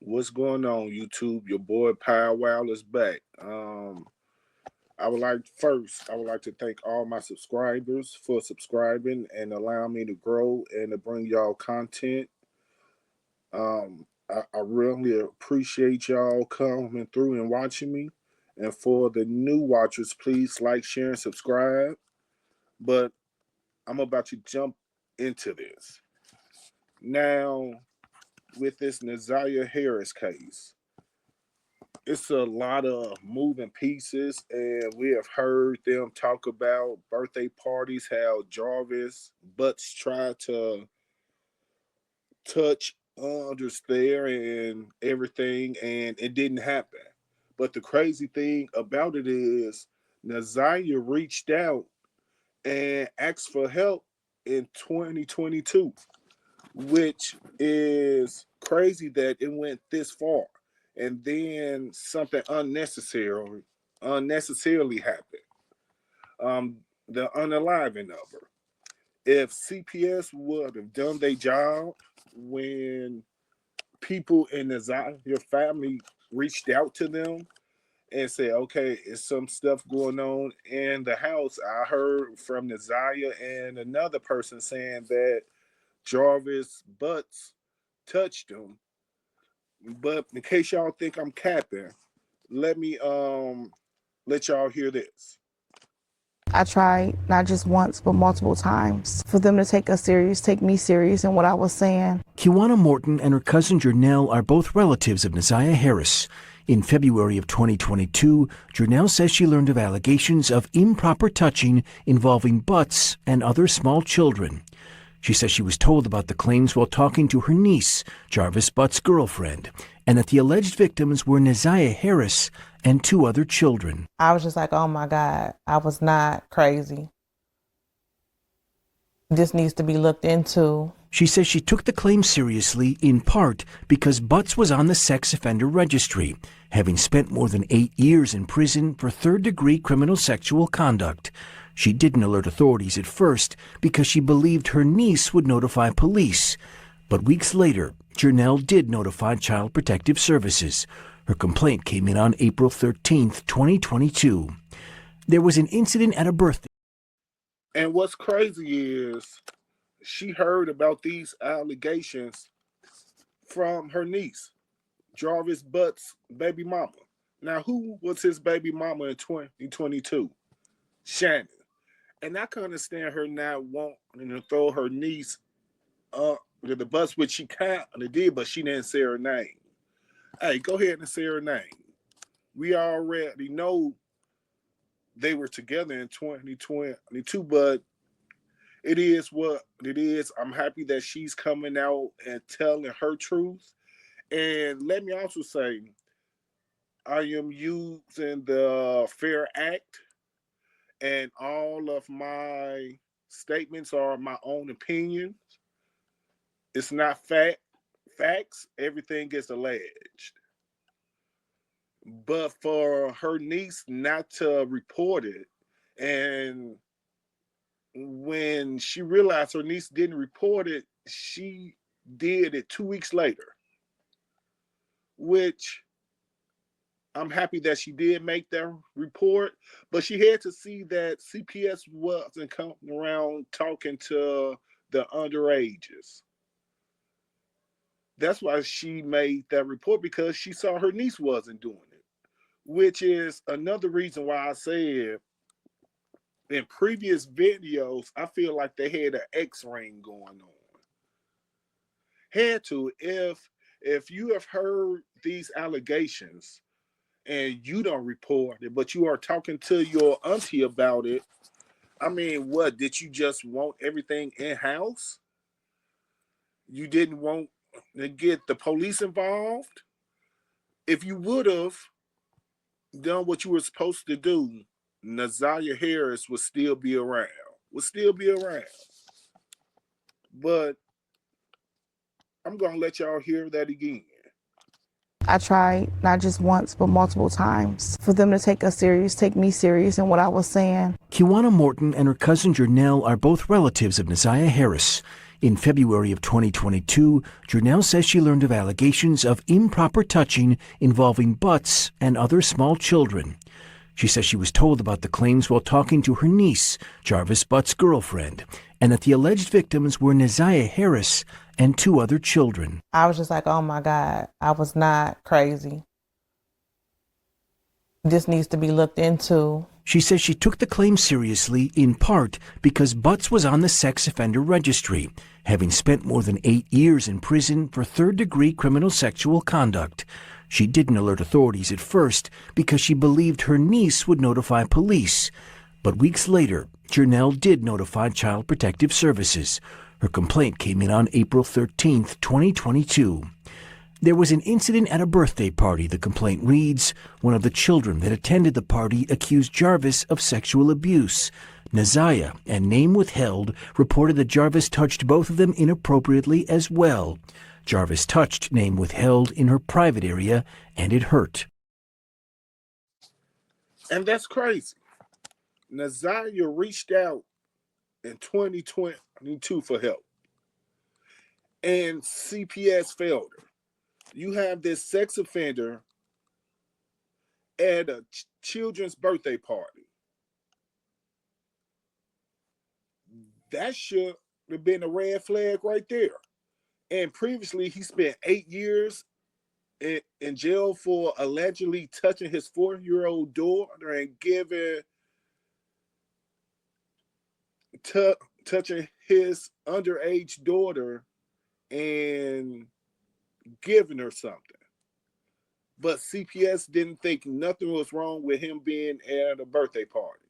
What's going on, YouTube? Your boy Power Wow is back. I would like to thank all my subscribers for subscribing and allowing me to grow and to bring y'all content. I really appreciate y'all coming through and watching me. And for the new watchers, please like, share, and subscribe. But I'm about to jump into this. Now, with this Naziah Harris case, it's a lot of moving pieces, and we have heard them talk about birthday parties, how Jarvis Butts tried to touch others there and everything, and it didn't happen. But the crazy thing about it is, Naziah reached out and asked for help in 2022, which is crazy that it went this far. And then something unnecessarily happened. The unaliving of her. If CPS would have done their job when people in the Zaire family reached out to them and said, okay, it's some stuff going on in the house. I heard from Naziah and another person saying that Jarvis Butts touched him. But in case y'all think I'm capping, let me let y'all hear this. I tried not just once, but multiple times for them to take me serious in what I was saying. Kiwana Morton and her cousin Jernell are both relatives of Naziah Harris. In February of 2022, Jernell says she learned of allegations of improper touching involving Butts and other small children. She says she was told about the claims while talking to her niece, Jarvis Butts' girlfriend, and that the alleged victims were Naziah Harris and two other children. I was just like, oh my God, I was not crazy. This needs to be looked into. She says she took the claim seriously in part because Butts was on the sex offender registry, having spent more than 8 years in prison for third-degree criminal sexual conduct. She didn't alert authorities at first because she believed her niece would notify police. But weeks later, Jernell did notify Child Protective Services. Her complaint came in on April 13th, 2022. There was an incident at a birthday. And what's crazy is she heard about these allegations from her niece, Jarvis Butts' baby mama. Now, who was his baby mama in 2022? Shannon. And I can understand her not wanting to throw her niece up to the bus, which she kind of did, but she didn't say her name. Hey, go ahead and say her name. We already know they were together in 2022, but it is what it is. I'm happy that she's coming out and telling her truth. And let me also say, I am using the Fair Act, and all of my statements are my own opinions. It's not facts. Everything is alleged. But for her niece not to report it, and when she realized her niece didn't report it, she did it 2 weeks later, which I'm happy that she did make that report, but she had to see that CPS wasn't coming around talking to the underages. That's why she made that report, because she saw her niece wasn't doing it, which is another reason why I said in previous videos, I feel like they had an X ring going on. Had to, if you have heard these allegations and you don't report it, but you are talking to your auntie about it, I mean, what, did you just want everything in-house? You didn't want to get the police involved? If you would have done what you were supposed to do, Naziah Harris would still be around. But I'm going to let y'all hear that again. I tried not just once, but multiple times for them to take me serious in what I was saying. Kiwana Morton and her cousin Jernell are both relatives of Naziah Harris. In February of 2022, Janelle says she learned of allegations of improper touching involving butts and other small children. She says she was told about the claims while talking to her niece, Jarvis Butt's girlfriend, and that the alleged victims were Neziah Harris and 2 other children. I was just like, oh my God, I was not crazy. This needs to be looked into. She says she took the claim seriously in part because Butts was on the sex offender registry, having spent more than 8 years in prison for third-degree criminal sexual conduct. She didn't alert authorities at first because she believed her niece would notify police. But weeks later, Janelle did notify Child Protective Services. Her complaint came in on April 13, 2022. There was an incident at a birthday party, the complaint reads. One of the children that attended the party accused Jarvis of sexual abuse. Neziah, and name withheld, reported that Jarvis touched both of them inappropriately as well. Jarvis touched, name withheld, in her private area, and it hurt. And that's crazy. Neziah reached out in 2022 for help, and CPS failed her. You have this sex offender at a children's birthday party. That should have been a red flag right there. And previously, he spent 8 years in jail for allegedly touching his 4-year-old daughter and touching his underage daughter and giving her something. But CPS didn't think nothing was wrong with him being at a birthday party.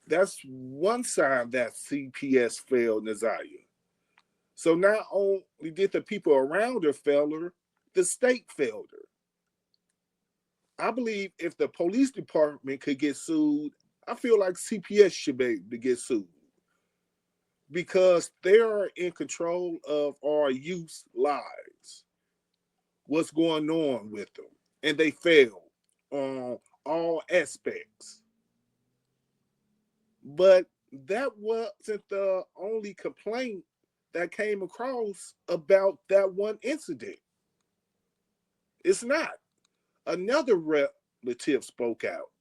That's one sign that CPS failed Neziah. So not only did the people around her fail her, the state failed her. I believe if the police department could get sued, I feel like CPS should be able to get sued because they are in control of our youth's lives. What's going on with them? And they failed on all aspects. But that wasn't the only complaint that came across about that one incident. It's not. Another relative spoke out.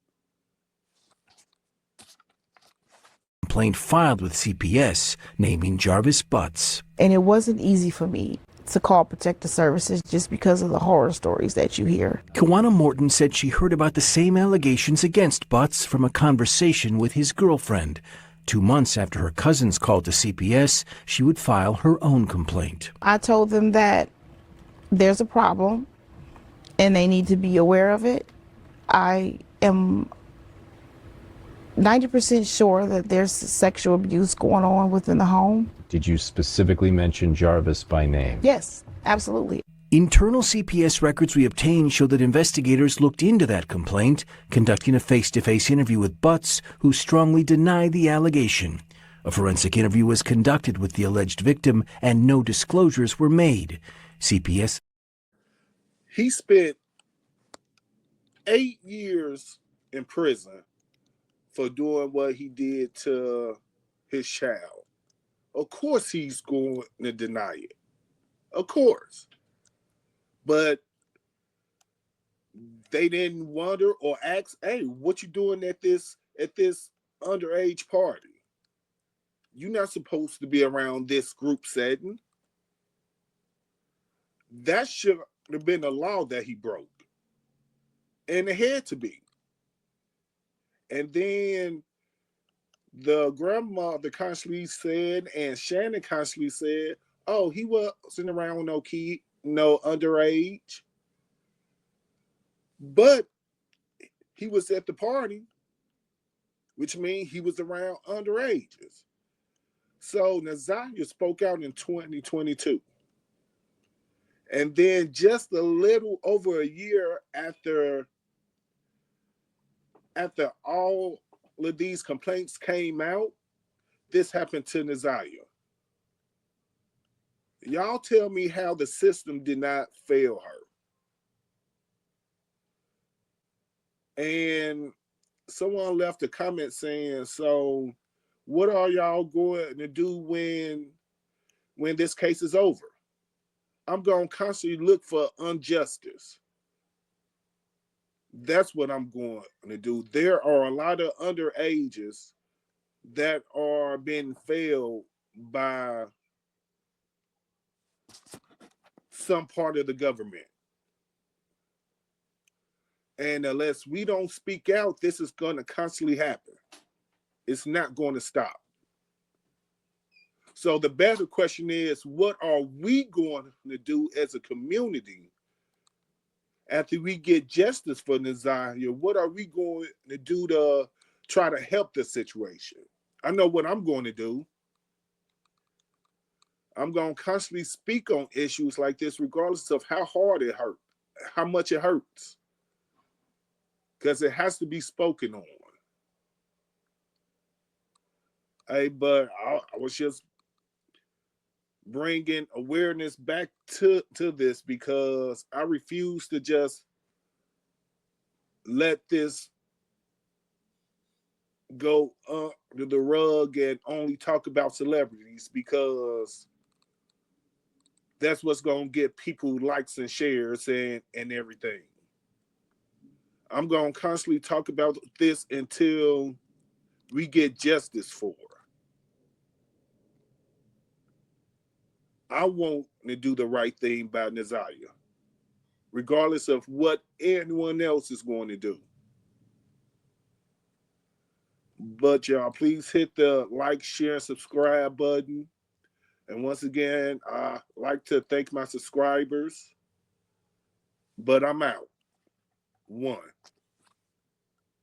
Complaint filed with CPS, naming Jarvis Butts. And it wasn't easy for me to call Protective Services just because of the horror stories that you hear. Kawana Morton said she heard about the same allegations against Butts from a conversation with his girlfriend. 2 months after her cousins called to CPS, she would file her own complaint. I told them that there's a problem and they need to be aware of it. I am 90% sure that there's sexual abuse going on within the home. Did you specifically mention Jarvis by name? Yes, absolutely. Internal CPS records we obtained show that investigators looked into that complaint, conducting a face-to-face interview with Butts, who strongly denied the allegation. A forensic interview was conducted with the alleged victim, and no disclosures were made. CPS. He spent 8 years in prison for doing what he did to his child. Of course he's going to deny it. Of course. But they didn't wonder or ask, hey, what you doing at this underage party? You're not supposed to be around this group setting. That should have been a law that he broke. And it had to be. And then the grandmother constantly said, and Shannon constantly said, oh, he wasn't around no kid, no underage. But he was at the party, which means he was around underages. So Neziah spoke out in 2022. And then just a little over a year after all of these complaints came out, this happened to Neziah. Y'all tell me how the system did not fail her. And someone left a comment saying, so what are y'all going to do when when this case is over. I'm going to constantly look for injustice. That's what I'm going to do. There are a lot of underages that are being failed by some part of the government. And unless we don't speak out, this is going to constantly happen. It's not going to stop. So the better question is, what are we going to do as a community after we get justice for Nazaria? What are we going to do to try to help the situation? I know what I'm going to do. I'm going to constantly speak on issues like this, regardless of how hard it hurts, how much it hurts, because it has to be spoken on. Hey, but I was just bringing awareness back to this because I refuse to just let this go under the rug and only talk about celebrities, because that's what's going to get people likes and shares and everything. I'm going to constantly talk about this until we get justice for her. I want to do the right thing by Nazaria, regardless of what anyone else is going to do. But y'all, please hit the like, share, subscribe button. And once again, I like to thank my subscribers. But I'm out. One.